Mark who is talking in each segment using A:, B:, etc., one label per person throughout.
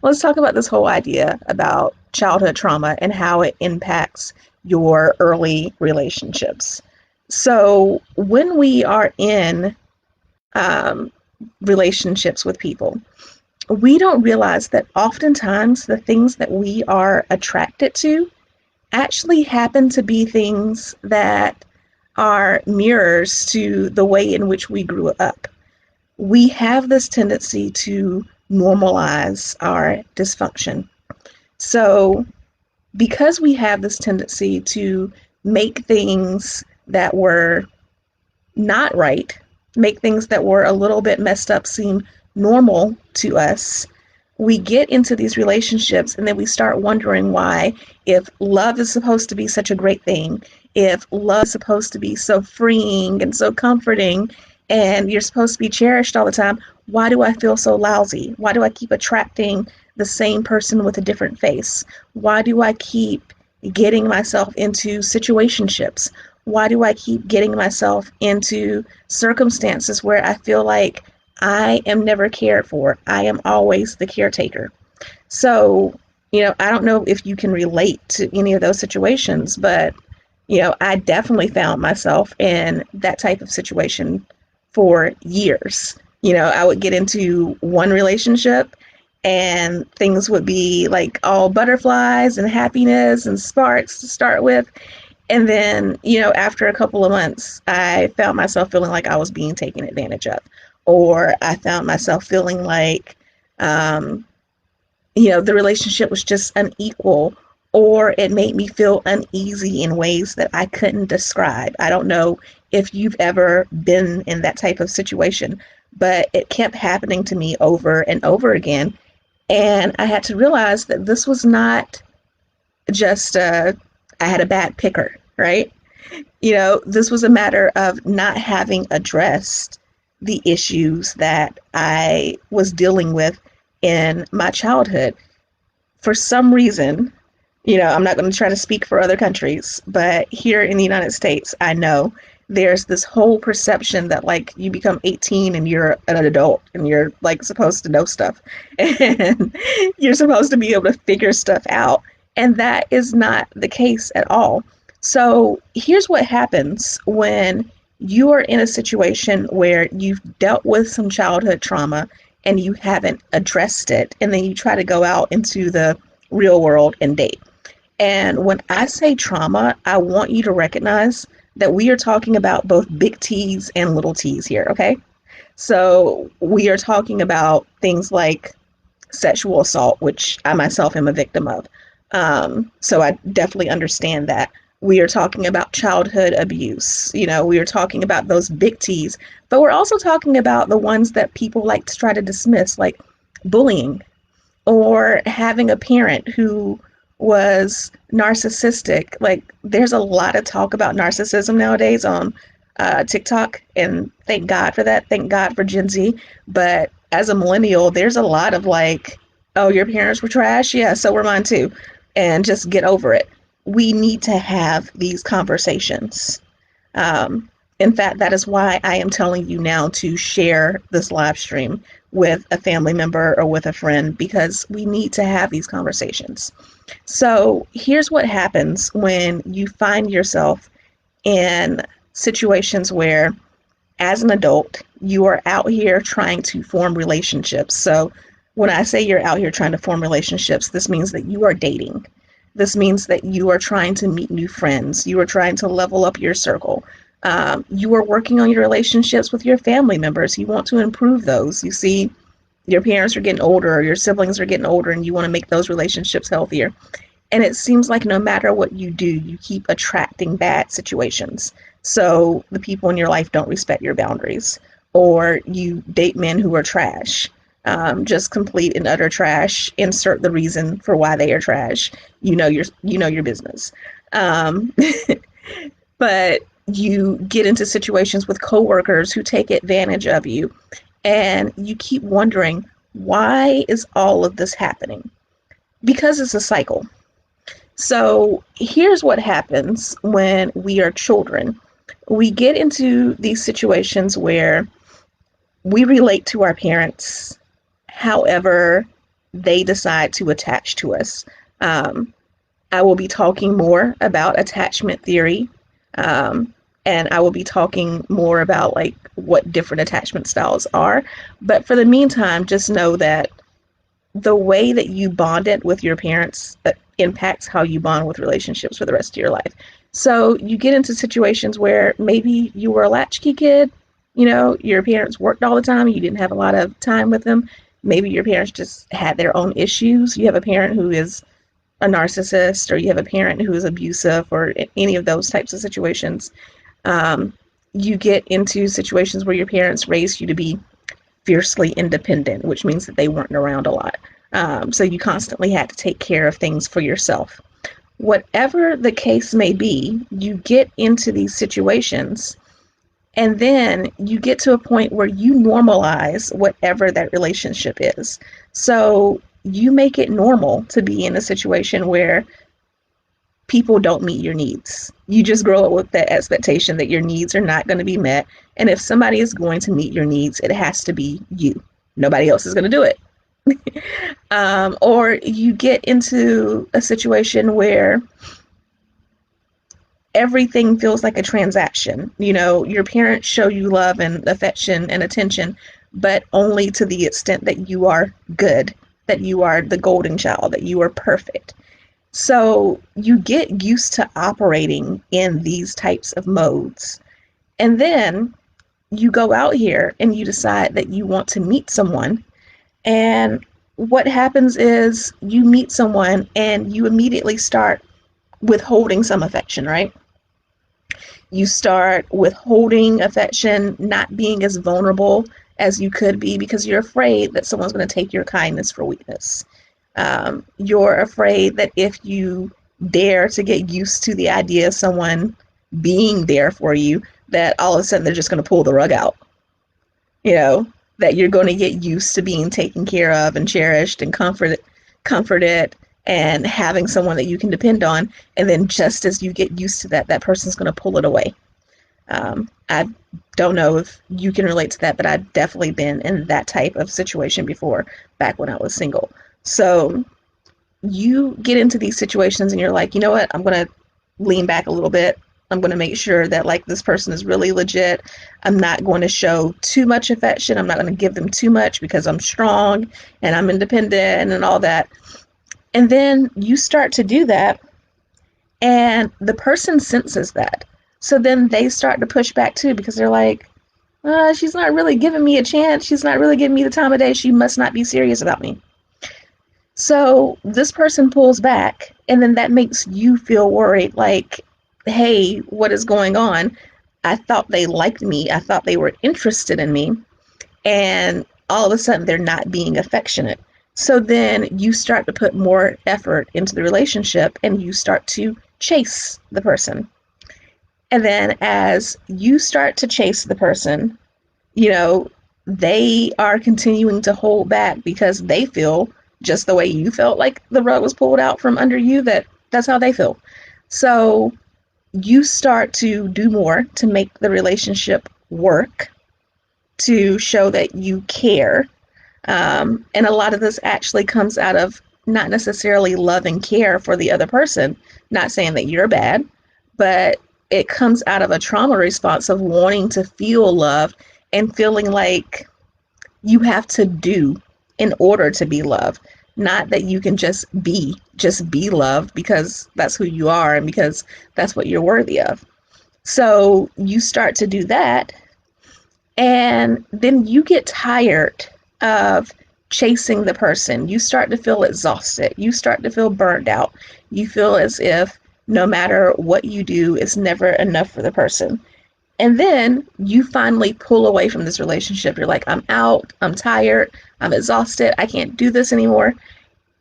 A: Let's talk about this whole idea about childhood trauma and how it impacts your early relationships. So, when we are in um, relationships with people, we don't realize that oftentimes the things that we are attracted to actually happen to be things that are mirrors to the way in which we grew up. We have this tendency to normalize our dysfunction. So, because we have this tendency to make things that were not right, make things that were a little bit messed up seem normal to us, we get into these relationships and then we start wondering why, if love is supposed to be such a great thing, if love is supposed to be so freeing and so comforting, and you're supposed to be cherished all the time, why do I feel so lousy? Why do I keep attracting the same person with a different face? Why do I keep getting myself into situationships? Why do I keep getting myself into circumstances where I feel like I am never cared for? I am always the caretaker. So, I don't know if you can relate to any of those situations, but, I definitely found myself in that type of situation for years. I would get into one relationship and things would be like all butterflies and happiness and sparks to start with. And then, after a couple of months, I found myself feeling like I was being taken advantage of, or I found myself feeling like, um, the relationship was just unequal, or it made me feel uneasy in ways that I couldn't describe. I don't know if you've ever been in that type of situation, but it kept happening to me over and over again. And I had to realize that this was not just I had a bad picker, right? This was a matter of not having addressed the issues that I was dealing with in my childhood. For some reason, I'm not going to try to speak for other countries, but here in the United States, I know there's this whole perception that like you become 18 and you're an adult and you're like supposed to know stuff and you're supposed to be able to figure stuff out. And that is not the case at all. So here's what happens when you are in a situation where you've dealt with some childhood trauma and you haven't addressed it, and then you try to go out into the real world and date. And when I say trauma, I want you to recognize that we are talking about both big T's and little T's here, okay? So we are talking about things like sexual assault, which I myself am a victim of. So I definitely understand that. We are talking about childhood abuse. We are talking about those big T's, but we're also talking about the ones that people like to try to dismiss, like bullying, or having a parent who was narcissistic. Like, there's a lot of talk about narcissism nowadays on TikTok, and thank God for that. Thank God for Gen Z. But as a millennial, there's a lot of like, oh, your parents were trash? Yeah, so were mine too. And just get over it. We need to have these conversations. Um, in fact, that is why I am telling you now to share this live stream with a family member or with a friend, because we need to have these conversations. So here's what happens when you find yourself in situations where, as an adult, you are out here trying to form relationships. So when I say you're out here trying to form relationships, this means that you are dating. This means that you are trying to meet new friends. You are trying to level up your circle. You are working on your relationships with your family members. You want to improve those. You see, your parents are getting older, or your siblings are getting older, and you want to make those relationships healthier. And it seems like no matter what you do, you keep attracting bad situations. So the people in your life don't respect your boundaries, or you date men who are trash, just complete and utter trash. Insert the reason for why they are trash. You know your business. Um, but you get into situations with coworkers who take advantage of you, and you keep wondering, why is all of this happening? Because it's a cycle. So here's what happens when we are children. We get into these situations where we relate to our parents however they decide to attach to us. Um, I will be talking more about attachment theory, um, and I will be talking more about like what different attachment styles are. But for the meantime, just know that the way that you bonded with your parents impacts how you bond with relationships for the rest of your life. So you get into situations where maybe you were a latchkey kid, you know, your parents worked all the time, you didn't have a lot of time with them. Maybe your parents just had their own issues. You have a parent who is a narcissist, or you have a parent who is abusive, or any of those types of situations. Um, you get into situations where your parents raised you to be fiercely independent, which means that they weren't around a lot. So you constantly had to take care of things for yourself. Whatever the case may be, you get into these situations, and then you get to a point where you normalize whatever that relationship is. So you make it normal to be in a situation where people don't meet your needs. You just grow up with that expectation that your needs are not going to be met. And if somebody is going to meet your needs, it has to be you. Nobody else is going to do it. Or you get into a situation where everything feels like a transaction. You know, your parents show you love and affection and attention, but only to the extent that you are good, that you are the golden child, that you are perfect. So you get used to operating in these types of modes. And then you go out here and you decide that you want to meet someone. And what happens is you meet someone and you immediately start withholding some affection, right? You start withholding affection, not being as vulnerable as you could be because you're afraid that someone's going to take your kindness for weakness. You're afraid that if you dare to get used to the idea of someone being there for you, that all of a sudden they're just going to pull the rug out. You know, that you're going to get used to being taken care of and cherished and comforted and having someone that you can depend on. And then just as you get used to that, that person's going to pull it away. I don't know if you can relate to that, but I've definitely been in that type of situation before, back when I was single. So you get into these situations and you're like, you know what, I'm going to lean back a little bit. I'm going to make sure that like this person is really legit. I'm not going to show too much affection. I'm not going to give them too much because I'm strong and I'm independent and all that. And then you start to do that, and the person senses that. So then they start to push back too, because they're like, she's not really giving me a chance. She's not really giving me the time of day. She must not be serious about me. So this person pulls back, and then that makes you feel worried, like, hey, what is going on? I thought they liked me. I thought they were interested in me. And all of a sudden, they're not being affectionate. So then you start to put more effort into the relationship, and you start to chase the person. And then as you start to chase the person, you know, they are continuing to hold back because they feel just the way you felt like the rug was pulled out from under you, that's how they feel. So you start to do more to make the relationship work, to show that you care. And a lot of this actually comes out of not necessarily love and care for the other person, not saying that you're bad, but it comes out of a trauma response of wanting to feel love and feeling like you have to do in order to be loved. Not that you can just be loved because that's who you are and because that's what you're worthy of. So you start to do that, and then you get tired of chasing the person. You start to feel exhausted. You start to feel burned out. You feel as if no matter what you do, it's never enough for the person. And then you finally pull away from this relationship. You're like, I'm out, I'm tired, I'm exhausted, I can't do this anymore.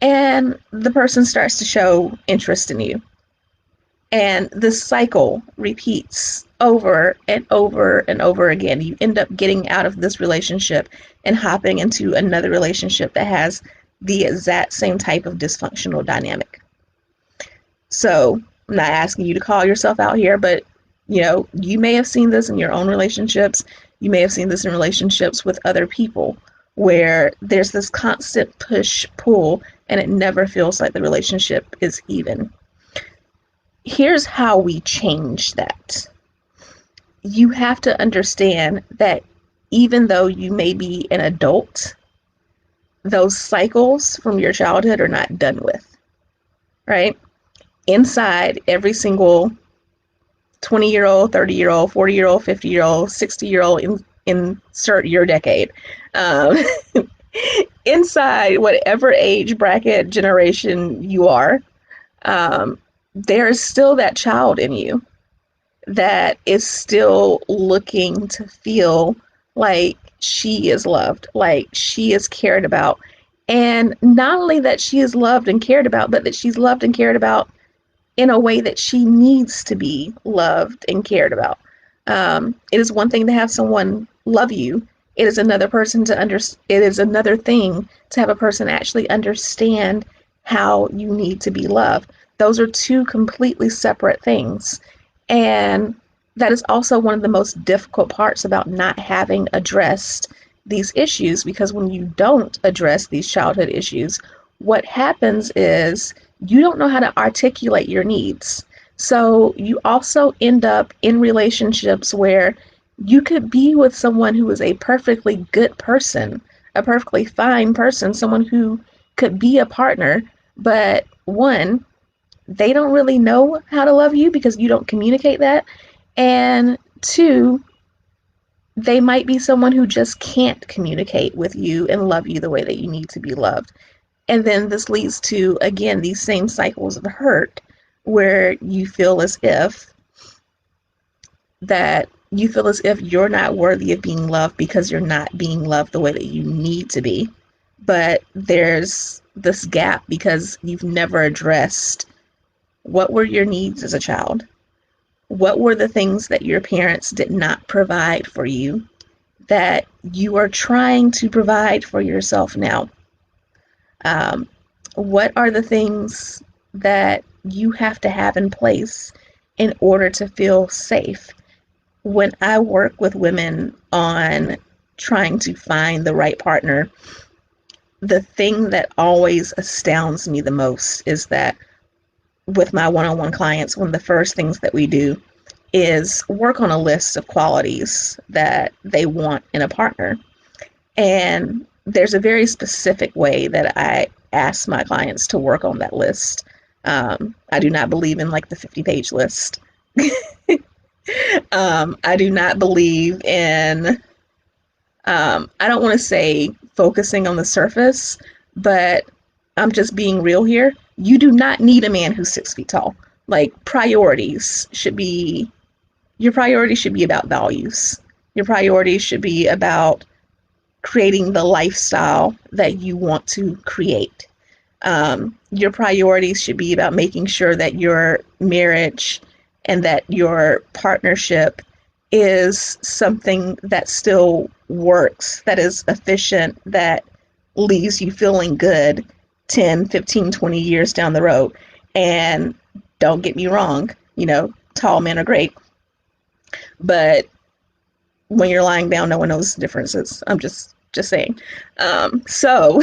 A: And the person starts to show interest in you. And this cycle repeats over and over and over again. You end up getting out of this relationship and hopping into another relationship that has the exact same type of dysfunctional dynamic. So I'm not asking you to call yourself out here, but you know, you may have seen this in your own relationships. You may have seen this in relationships with other people, where there's this constant push pull and it never feels like the relationship is even. Here's how we change that. You have to understand that even though you may be an adult, those cycles from your childhood are not done with, right? Inside every single 20-year-old, 30-year-old, 40-year-old, 50-year-old, 60-year-old, insert your decade. Um, inside whatever age bracket generation you are, um, there is still that child in you that is still looking to feel like she is loved, like she is cared about. And not only that she is loved and cared about, but that she's loved and cared about in a way that she needs to be loved and cared about. It is one thing to have someone love you. It is another person to It is another thing to have a person actually understand how you need to be loved. Those are two completely separate things. And that is also one of the most difficult parts about not having addressed these issues, because when you don't address these childhood issues, what happens is you don't know how to articulate your needs. So you also end up in relationships where you could be with someone who is a perfectly good person, a perfectly fine person, someone who could be a partner, but one, they don't really know how to love you because you don't communicate that. And two, they might be someone who just can't communicate with you and love you the way that you need to be loved. And then this leads to, again, these same cycles of hurt where you feel as if you're not worthy of being loved because you're not being loved the way that you need to be. But there's this gap because you've never addressed what were your needs as a child? What were the things that your parents did not provide for you that you are trying to provide for yourself now? What are the things that you have to have in place in order to feel safe? When I work with women on trying to find the right partner, the thing that always astounds me the most is that with my one-on-one clients, one of the first things that we do is work on a list of qualities that they want in a partner. And there's a very specific way that I ask my clients to work on that list. I do not believe in like the 50-page list. I do not believe in, I don't want to say focusing on the surface, but I'm just being real here. You do not need a man who's 6 feet tall. Like your priorities should be about values. Your priorities should be about creating the lifestyle that you want to create. Your priorities should be about making sure that your marriage and that your partnership is something that still works, that is efficient, that leaves you feeling good 10, 15, 20 years down the road. And don't get me wrong, tall men are great. But when you're lying down, no one knows the differences. I'm just saying. So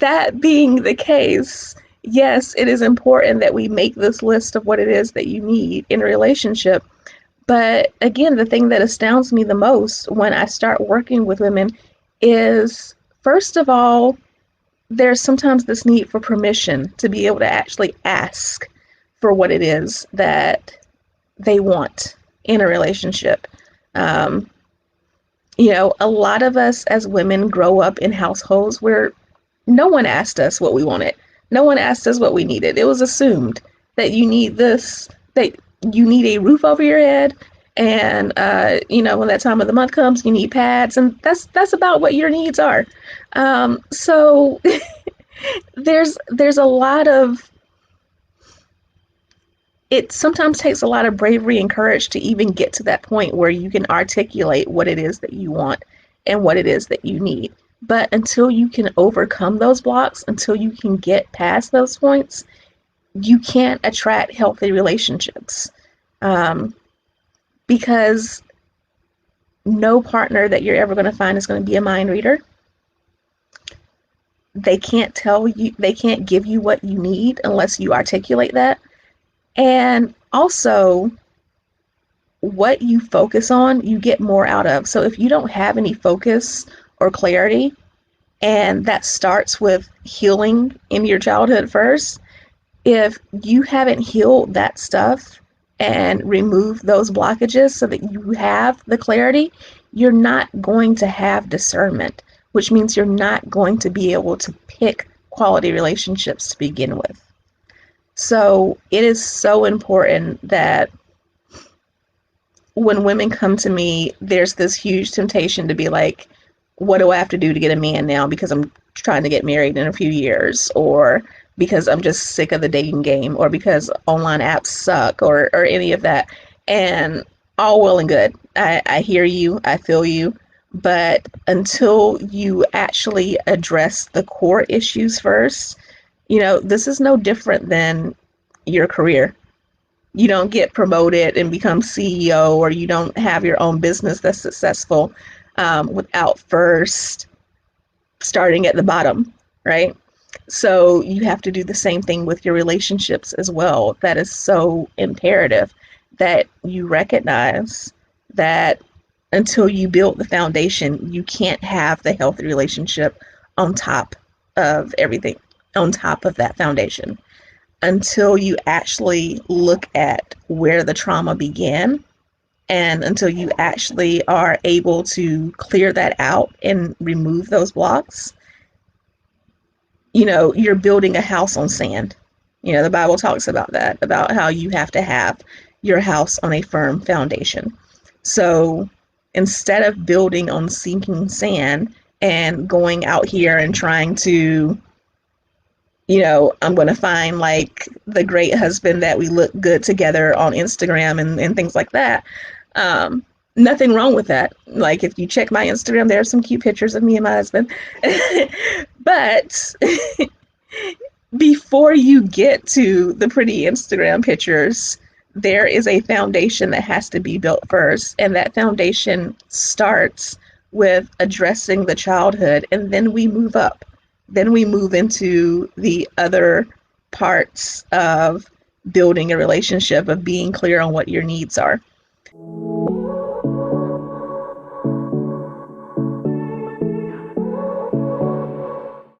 A: that being the case, yes, it is important that we make this list of what it is that you need in a relationship. But again, the thing that astounds me the most when I start working with women is, first of all, there's sometimes this need for permission to be able to actually ask for what it is that they want in a relationship. A lot of us as women grow up in households where no one asked us what we wanted. No one asked us what we needed. It was assumed that you need this, that you need a roof over your head. And, when that time of the month comes, you need pads. And that's about what your needs are. So there's a lot of, it sometimes takes a lot of bravery and courage to even get to that point where you can articulate what it is that you want and what it is that you need. But until you can overcome those blocks, until you can get past those points, you can't attract healthy relationships. Because No partner that you're ever going to find is going to be a mind reader. They can't tell you, they can't give you what you need unless you articulate that. And also, what you focus on, you get more out of. So if you don't have any focus or clarity, and that starts with healing in your childhood first, if you haven't healed that stuff and removed those blockages so that you have the clarity, you're not going to have discernment, which means you're not going to be able to pick quality relationships to begin with. So it is so important that when women come to me, there's this huge temptation to be like, what do I have to do to get a man now because I'm trying to get married in a few years, or because I'm just sick of the dating game, or because online apps suck, or any of that. And all well and good. I hear you, I feel you. But until you actually address the core issues first, this is no different than your career. You don't get promoted and become CEO, or you don't have your own business that's successful without first starting at the bottom, right? So you have to do the same thing with your relationships as well. That is so imperative that you recognize that until you build the foundation, you can't have the healthy relationship on top of everything, on top of that foundation, until you actually look at where the trauma began, and until you actually are able to clear that out and remove those blocks. You're building a house on sand. The Bible talks about that, about how you have to have your house on a firm foundation. So instead of building on sinking sand and going out here and trying to, I'm going to find like the great husband that we look good together on Instagram and things like that. Nothing wrong with that. Like, if you check my Instagram, there are some cute pictures of me and my husband. But before you get to the pretty Instagram pictures, there is a foundation that has to be built first. And that foundation starts with addressing the childhood, and then we move up. Then we move into the other parts of building a relationship, of being clear on what your needs are.